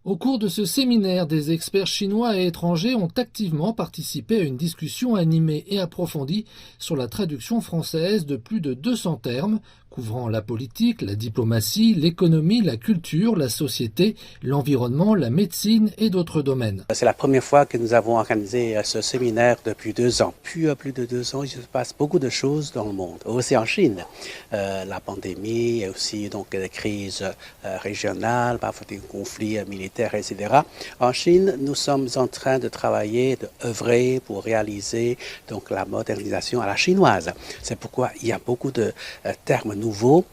Au cours de ce séminaire, des experts chinois et étrangers ont activement participé à une discussion animée et approfondie sur la traduction française de plus de 200 termes, couvrant la politique, la diplomatie, l'économie, la culture, la société, l'environnement, la médecine et d'autres domaines. C'est la première fois que nous avons organisé ce séminaire depuis 2 ans. Depuis plus de 2 ans, il se passe beaucoup de choses dans le monde, aussi en Chine. La pandémie et aussi donc des crises régionales, parfois des conflits militaires, etc. En Chine, nous sommes en train de travailler, d'œuvrer pour réaliser donc la modernisation à la chinoise. C'est pourquoi il y a beaucoup de termes nouveaux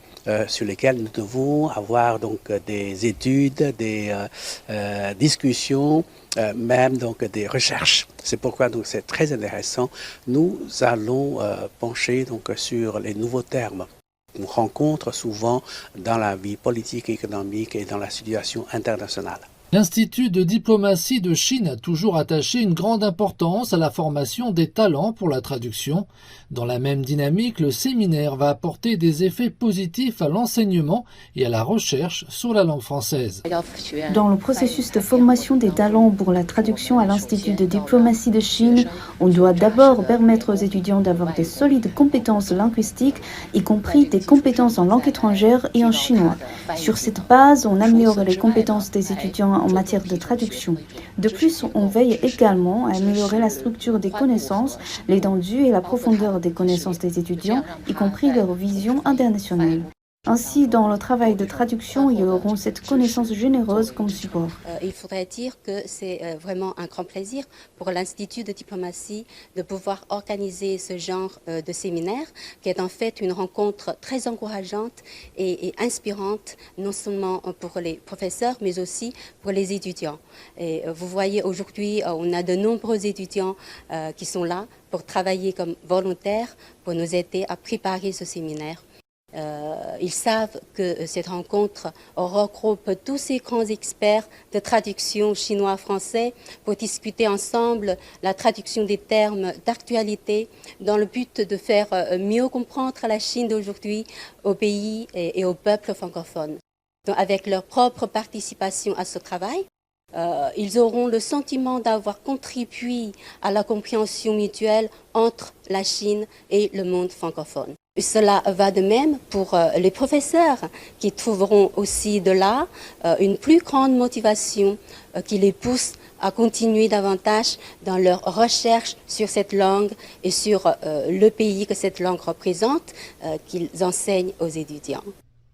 sur lesquels nous devons avoir donc des études, des discussions, même donc des recherches. C'est pourquoi donc c'est très intéressant. Nous allons pencher donc sur les nouveaux termes qu'on rencontre souvent dans la vie politique, économique et dans la situation internationale. L'Institut de diplomatie de Chine a toujours attaché une grande importance à la formation des talents pour la traduction. Dans la même dynamique, le séminaire va apporter des effets positifs à l'enseignement et à la recherche sur la langue française. Dans le processus de formation des talents pour la traduction à l'Institut de diplomatie de Chine, on doit d'abord permettre aux étudiants d'avoir des solides compétences linguistiques, y compris des compétences en langue étrangère et en chinois. Sur cette base, on améliore les compétences des étudiants en matière de traduction. De plus, on veille également à améliorer la structure des connaissances, l'étendue et la profondeur des connaissances des étudiants, y compris leur vision internationale. Ainsi, dans le travail de traduction, ils auront cette connaissance généreuse comme support. Il faudrait dire que c'est vraiment un grand plaisir pour l'Institut de diplomatie de pouvoir organiser ce genre de séminaire, qui est en fait une rencontre très encourageante et inspirante, non seulement pour les professeurs, mais aussi pour les étudiants. Et vous voyez, aujourd'hui, on a de nombreux étudiants qui sont là pour travailler comme volontaires, pour nous aider à préparer ce séminaire. Ils savent que cette rencontre regroupe tous ces grands experts de traduction chinois-français pour discuter ensemble la traduction des termes d'actualité dans le but de faire mieux comprendre la Chine d'aujourd'hui au pays et au peuple francophone. Donc, avec leur propre participation à ce travail, ils auront le sentiment d'avoir contribué à la compréhension mutuelle entre la Chine et le monde francophone. Cela va de même pour les professeurs qui trouveront aussi de là une plus grande motivation qui les pousse à continuer davantage dans leur recherche sur cette langue et sur le pays que cette langue représente, qu'ils enseignent aux étudiants.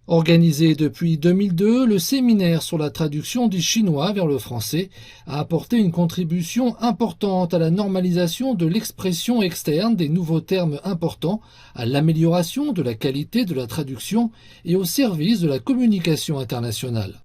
Organisé depuis 2002, le séminaire sur la traduction du chinois vers le français a apporté une contribution importante à la normalisation de l'expression externe des nouveaux termes importants, à l'amélioration de la qualité de la traduction et au service de la communication internationale.